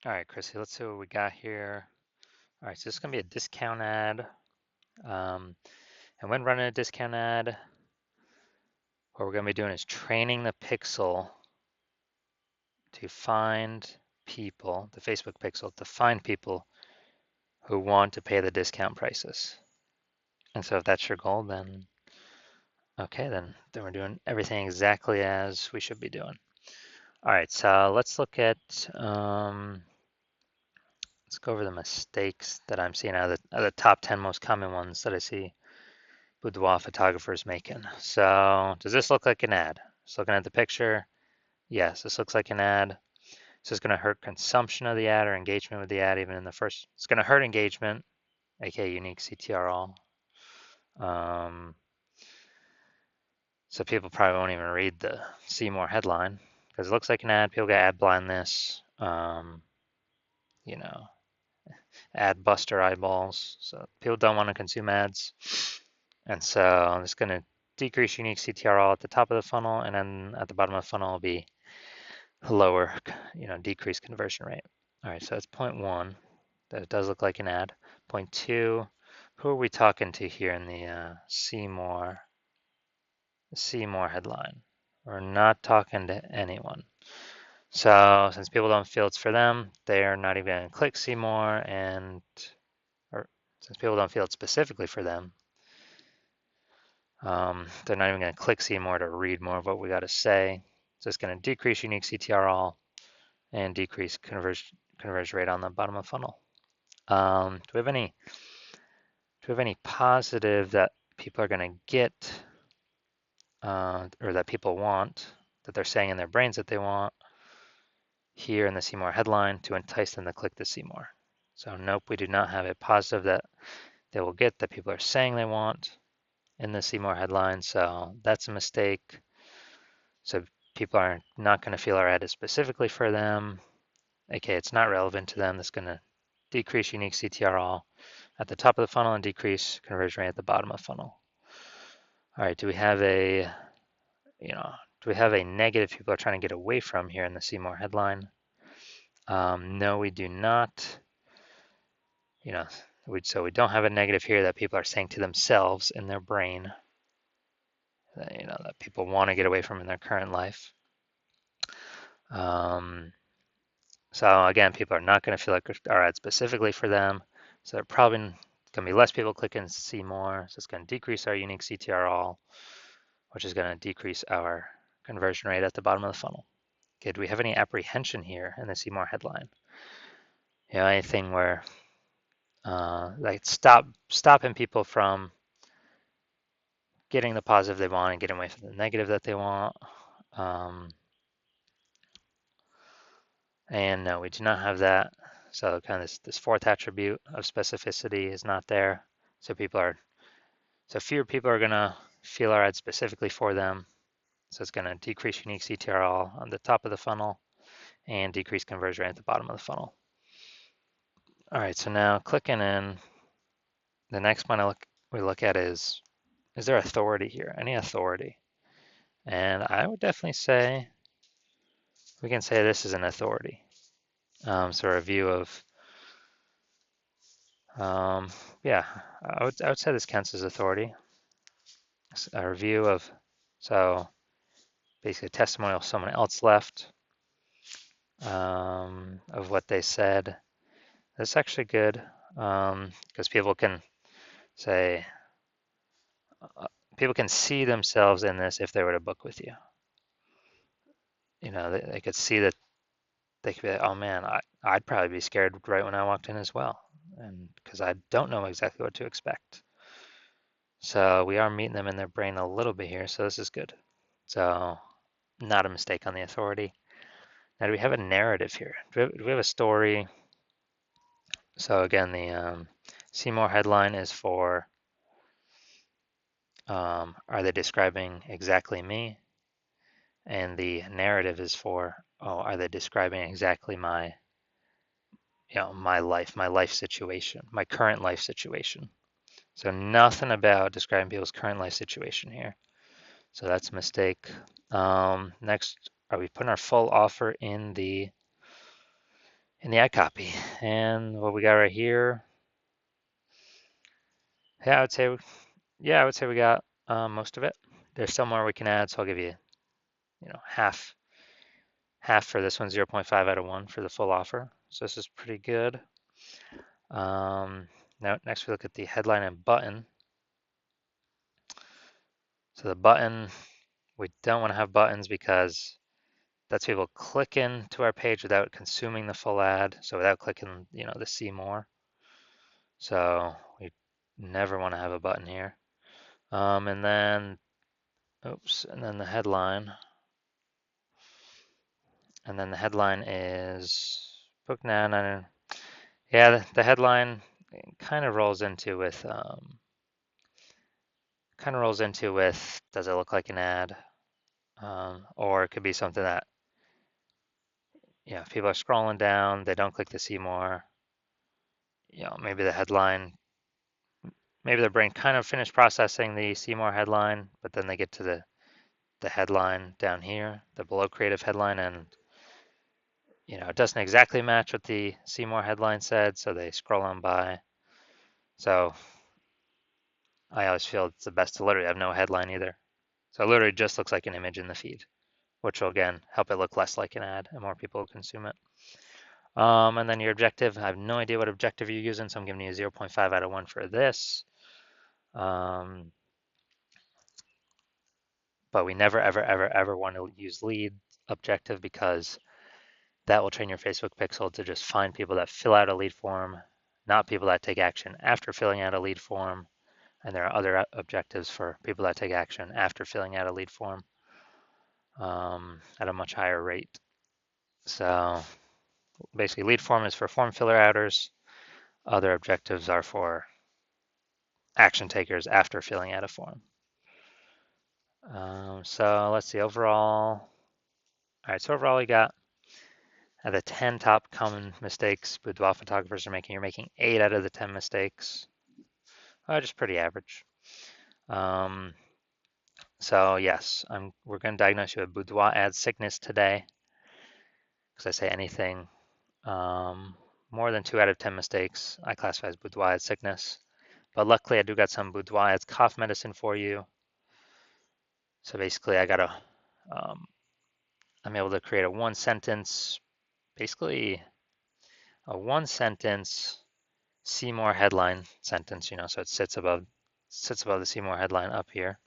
All right, Chrissy, let's see what we got here. All right, so this is going to be a discount ad. And when running a discount ad, what we're going to be doing is training the pixel to find people, the Facebook pixel, to find people who want to pay the discount prices. And so if that's your goal, then okay, then we're doing everything exactly as we should be doing. All right, so let's look at, let's go over the mistakes that I'm seeing out of the top 10 most common ones that I see boudoir photographers making. So does this look like an ad? Just looking at the picture, yes, this looks like an ad. This is going to hurt consumption of the ad or engagement with the ad even in the first. It's going to hurt engagement, aka unique CTRL. So people probably won't even read the see more headline because it looks like an ad. People get ad blindness, you know, ad buster eyeballs. So people don't want to consume ads. And so it's going to decrease unique CTRL at the top of the funnel, and then at the bottom of the funnel will be lower, decreased conversion rate. All right, so that's point one, that it does look like an ad. Point two, who are we talking to here in the see more headline? We're not talking to anyone. So since people don't feel it's for them, they're not even going to click see more, or since people don't feel it's specifically for them, they're not even going to click see more to read more of what we got to say. So it's going to decrease unique CTRL and decrease conversion rate on the bottom of the funnel. Do we have any positive that people are going to get, or that people want, that they're saying in their brains that they want here in the see more headline to entice them to click the see more? So nope, we do not have a positive that they will get that people are saying they want in the see more headline. So that's a mistake. So people are not going to feel our ad is specifically for them. Okay, it's not relevant to them. That's going to decrease unique CTRL at the top of the funnel and decrease conversion rate at the bottom of the funnel. All right, do we have a negative people are trying to get away from here in the see more headline? No, we do not. So we don't have a negative here that people are saying to themselves in their brain that people want to get away from in their current life. So again, people are not going to feel like our ad specifically for them. So they're probably going to be less people clicking see more. So it's going to decrease our unique CTRL, which is going to decrease our conversion rate at the bottom of the funnel. Okay, do we have any apprehension here in the see more headline? Anything where like stopping people from getting the positive they want and getting away from the negative that they want. And no, we do not have that. So kind of this fourth attribute of specificity is not there. So fewer people are gonna feel our ad specifically for them. So it's gonna decrease unique CTRL on the top of the funnel and decrease conversion rate at the bottom of the funnel. All right, so now clicking in, the next one we look at is there authority here? Any authority? And I would definitely say we can say this is an authority. So a review of, yeah, I would say this counts as authority. A review of, so basically a testimonial someone else left of what they said. That's actually good because people can say, people can see themselves in this if they were to book with you. They could see that they could be like, oh man, I'd probably be scared right when I walked in as well, and because I don't know exactly what to expect. So we are meeting them in their brain a little bit here, so this is good. So not a mistake on the authority. Now, do we have a narrative here? Do we have a story? So again, the see more headline is for, are they describing exactly me? And the narrative is for, oh, are they describing exactly my life situation, my current life situation. So nothing about describing people's current life situation here. So that's a mistake. Next, are we putting our full offer in the in the ad copy. And what we got right here, yeah, I would say we got most of it. There's still more we can add, so I'll give you, half for this one, 0.5 out of 1 for the full offer. So this is pretty good. Now next we look at the headline and button. So the button, we don't want to have buttons because that's people clicking to our page without consuming the full ad. So without clicking, the see more. So we never want to have a button here. And then, and then the headline. And then the headline is book now. Yeah, the headline kind of rolls into with does it look like an ad? Or it could be something that, if people are scrolling down, they don't click to see more. Maybe the headline, maybe their brain kind of finished processing the see more headline, but then they get to the headline down here, the below creative headline, and it doesn't exactly match what the see more headline said, so they scroll on by. So I always feel it's the best to literally have no headline either. So it literally just looks like an image in the feed, which will again help it look less like an ad and more people will consume it. And then your objective, I have no idea what objective you're using, so I'm giving you a 0.5 out of 1 for this. But we never, ever, ever, ever want to use lead objective because that will train your Facebook pixel to just find people that fill out a lead form, not people that take action after filling out a lead form. And there are other objectives for people that take action after filling out a lead form at a much higher rate. So basically lead form is for form filler outers. Other objectives are for action takers after filling out a form. So let's see, overall. All right, so overall we got the 10 top common mistakes boudoir photographers are making. You're making 8 out of the 10 mistakes. Just pretty average. So yes, we're going to diagnose you with boudoir ad sickness today. Because I say anything more than 2 out of 10 mistakes, I classify as boudoir ad sickness. But luckily, I do got some boudoir ads cough medicine for you. So basically, I'm able to create a basically a one sentence see more headline sentence, so it sits above the see more headline up here.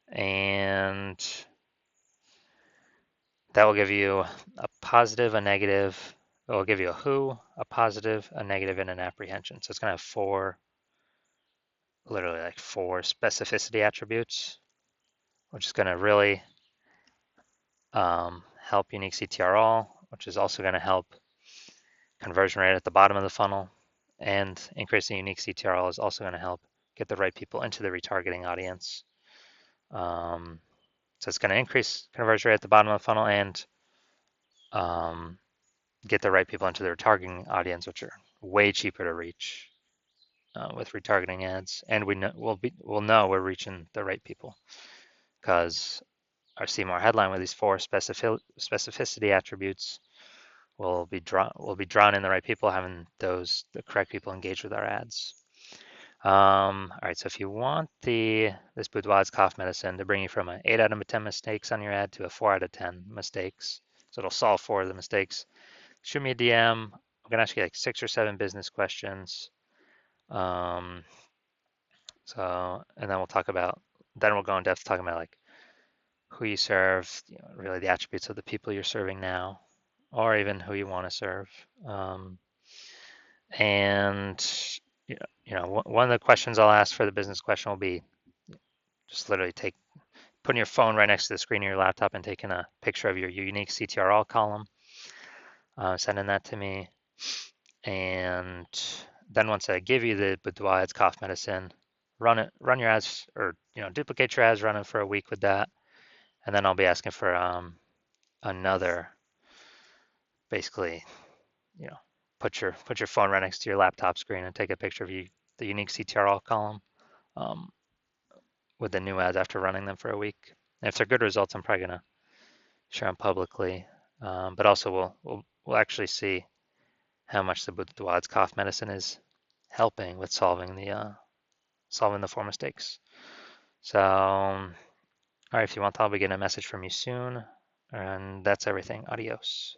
And that will give you a positive, a negative. It will give you a who, a positive, a negative, and an apprehension. So it's going to have literally like 4 specificity attributes, which is going to really help unique CTRL, which is also going to help conversion rate at the bottom of the funnel. And increasing unique CTRL is also going to help get the right people into the retargeting audience. So it's going to increase conversion rate at the bottom of the funnel and get the right people into the retargeting audience, which are way cheaper to reach with retargeting ads. And we'll know we're reaching the right people because our see more headline with these 4 specificity attributes will be drawn in the right people, having the correct people engage with our ads. All right, so if you want this Boudoir's cough medicine to bring you from an 8 out of 10 mistakes on your ad to a 4 out of 10 mistakes, so it'll solve 4 of the mistakes, shoot me a DM. I'm gonna ask you like 6 or 7 business questions. And then we'll go in depth talking about like who you serve, really the attributes of the people you're serving now, or even who you want to serve. And one of the questions I'll ask for the business question will be just literally putting your phone right next to the screen of your laptop and taking a picture of your unique CTRL column, sending that to me. And then once I give you the Boudoir ads cough medicine, run your ads, or duplicate your ads, run it for a week with that, and then I'll be asking for another, basically, put your phone right next to your laptop screen and take a picture of the unique CTRL column with the new ads after running them for a week. And if they're good results, I'm probably gonna share them publicly. But also we'll actually see how much the Boudoir's cough medicine is helping with solving the 4 mistakes. So, all right, if you want, I'll begin a message from you soon. And that's everything. Adios.